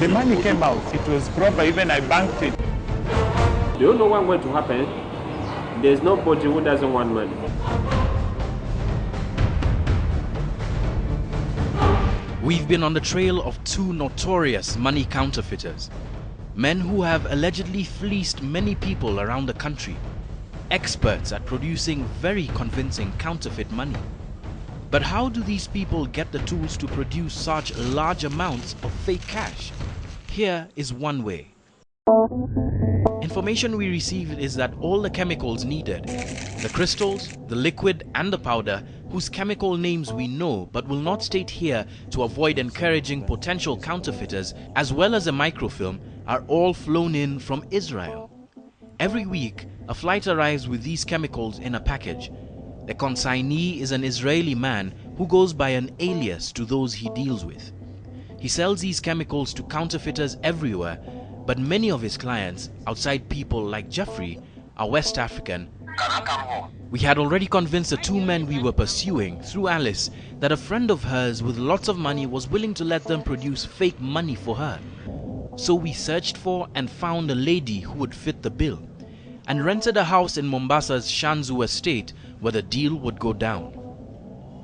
The money came out. It was proper. Even I banked it. Do you know what's going to happen? There's nobody who doesn't want money. We've been on the trail of two notorious money counterfeiters. Men who have allegedly fleeced many people around the country. Experts at producing very convincing counterfeit money. But how do these people get the tools to produce such large amounts of fake cash? Here is one way. Information we received is that all the chemicals needed, the crystals, the liquid and the powder, whose chemical names we know but will not state here to avoid encouraging potential counterfeiters, as well as a microfilm, are all flown in from Israel. Every week, a flight arrives with these chemicals in a package. The consignee is an Israeli man who goes by an alias to those he deals with. He sells these chemicals to counterfeiters everywhere, but many of his clients, outside people like Jeffrey, are West African. We had already convinced the two men we were pursuing, through Alice, that a friend of hers with lots of money was willing to let them produce fake money for her. So we searched for and found a lady who would fit the bill, and rented a house in Mombasa's Shanzu estate where the deal would go down.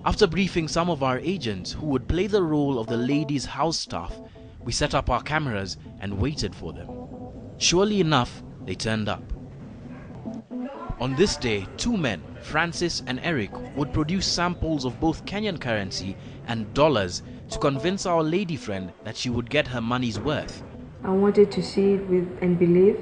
After briefing some of our agents who would play the role of the lady's house staff, we set up our cameras and waited for them. Surely enough, they turned up. On this day, two men, Francis and Eric, would produce samples of both Kenyan currency and dollars to convince our lady friend that she would get her money's worth. I wanted to see it with and believe,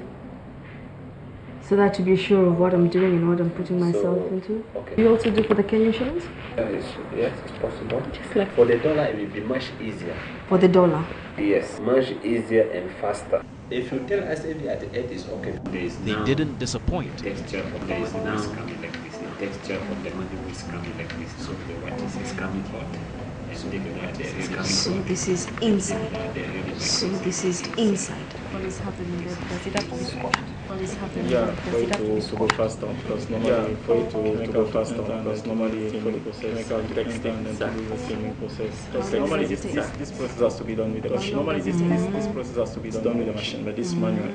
so that to be sure of what I'm doing and what I'm putting myself into. Okay. Do you also do for the Kenyan shillings? Yes, it's possible. Just like For the dollar, it will be much easier. for the dollar. Yes, much easier and faster. If you tell us every at the end is okay, They didn't disappoint. Texture of the money is coming like this. The texture of the money is coming like this. So the white is coming out. So the white is coming So out. this is inside. So this is inside. What is happening there? Does it have to be squashed? What is happening Yeah, there? for Does it it have to be to go faster, because normally for it to go faster, because normally for the chemical texting and then to do the same process. Because normally this process has to be done with the machine. Normally this process has to be done with the machine, but this manual.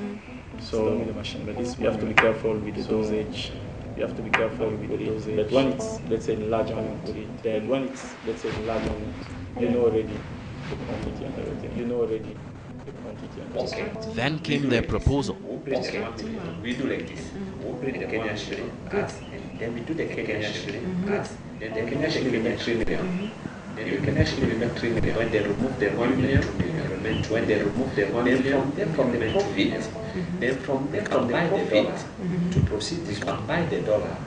So with the machine, but this you have to be careful with the dosage. You have to be careful with the dosage. But when it's, let's say, in large amount, then when it's, let's say, in large amount, you know already the quantity and everything. You know already the quantity and everything. Then came their proposal. we bring the 1 million. We do like this. We bring the Kenyan shilling. Then we do the Kenyan shilling. Then the Kenyan shilling will make 3 million. Then the Kenyan shilling will make 3 million. When they remove the 1 million, when they remove the 1 million, then from the profit, then from the combine the dollar to proceed this one, buy the dollar.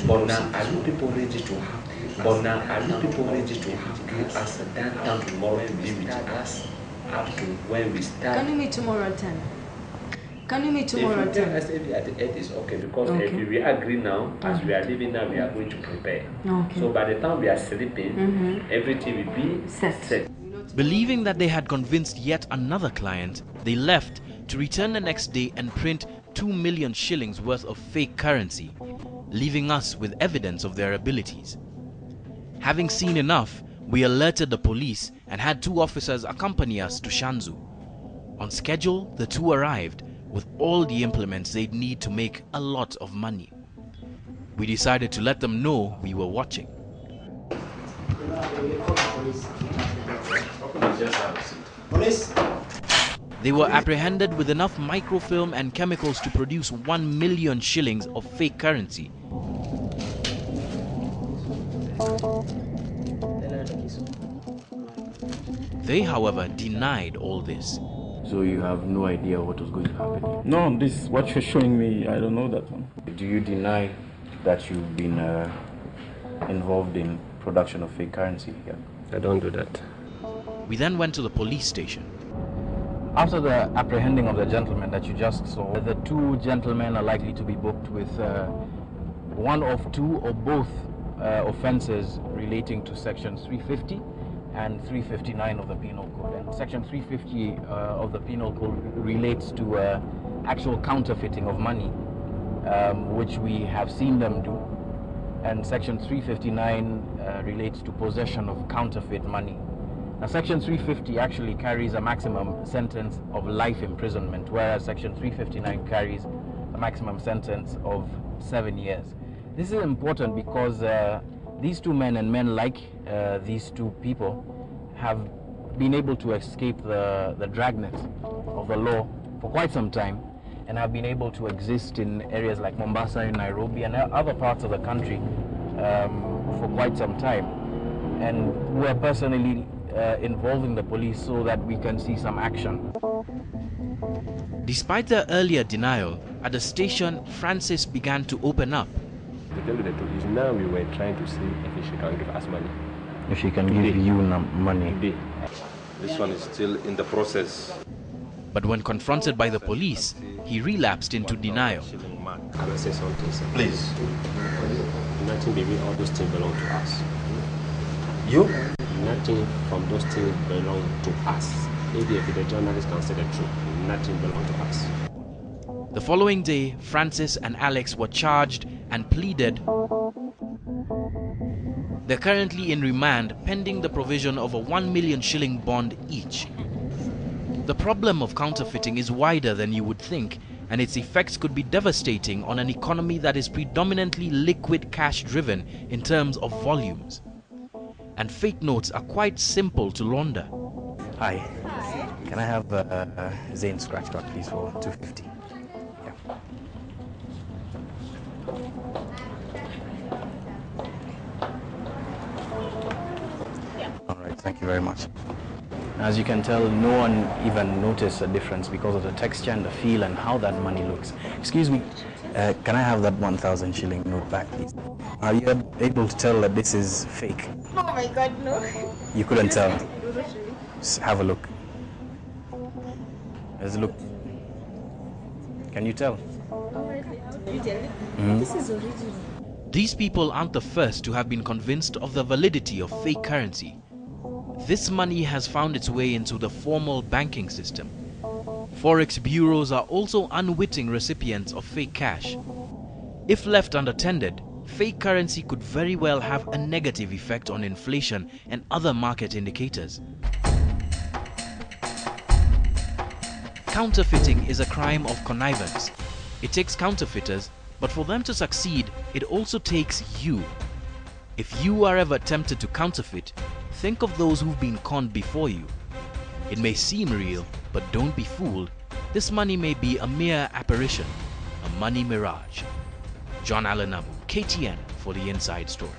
But now, are you people ready to have? But now, are you people ready to have us down tomorrow and be with us up to when we start? Can you meet tomorrow at 10? Can you meet tomorrow If you at tell 10? us every at the 8 is okay, because Okay. if we agree now, as we are living now, we are going to prepare. Okay. So by the time we are sleeping, everything will be Set. Believing that they had convinced yet another client, they left to return the next day and print 2 million shillings worth of fake currency, leaving us with evidence of their abilities. Having seen enough, we alerted the police and had 2 officers accompany us to Shanzu. On schedule, the 2 arrived with all the implements they'd need to make a lot of money. We decided to let them know we were watching. They were apprehended with enough microfilm and chemicals to produce 1 million shillings of fake currency. They, however, denied all this. So you have no idea what was going to happen here? No, this what you're showing me, I don't know that one. Do you deny that you've been involved in production of fake currency here? I don't do that. We then went to the police station. After the apprehending of the gentleman that you just saw, the 2 gentlemen are likely to be booked with one of 2 or both offenses relating to Section 350 and 359 of the Penal Code. And Section 350 of the Penal Code relates to actual counterfeiting of money, which we have seen them do. And Section 359 relates to possession of counterfeit money. Now, Section 350 actually carries a maximum sentence of life imprisonment, whereas Section 359 carries a maximum sentence of 7 years. This is important because these two men and men like these two people have been able to escape the dragnet of the law for quite some time, and have been able to exist in areas like Mombasa and Nairobi and other parts of the country for quite some time. And we are personally involving the police so that we can see some action. Despite their earlier denial, at the station, Francis began to open up. To tell you the truth, now we were trying to see if she can give us money. If she can give you money. Today. This one is still in the process. But when confronted by the police, he relapsed into denial. Can I say something, sir? Please. Nothing, baby, all those things belong to us. You? Nothing from those things belong to us. Maybe if the journalist can say the truth, nothing belong to us. The following day, Francis and Alex were charged and pleaded. They're currently in remand pending the provision of a 1 million shilling bond each. The problem of counterfeiting is wider than you would think, and its effects could be devastating on an economy that is predominantly liquid cash driven in terms of volumes. And fake notes are quite simple to launder. Hi. Can I have Zane scratch card, please, for 250? Yeah. All right, thank you very much. As you can tell, no one even noticed a difference because of the texture and the feel and how that money looks. Excuse me, can I have that 1,000 shilling note back, please? Are you able to tell that this is fake? Oh my God, no. You couldn't tell? Just have a look. Let's look. Can you tell? This is original. These people aren't the first to have been convinced of the validity of fake currency. This money has found its way into the formal banking system. Forex bureaus are also unwitting recipients of fake cash. If left unattended, fake currency could very well have a negative effect on inflation and other market indicators. Counterfeiting is a crime of connivance. It takes counterfeiters, but for them to succeed, it also takes you. If you are ever tempted to counterfeit, think of those who've been conned before you. It may seem real, but don't be fooled. This money may be a mere apparition, a money mirage. John-Allan Namu, KTN for the Inside Story.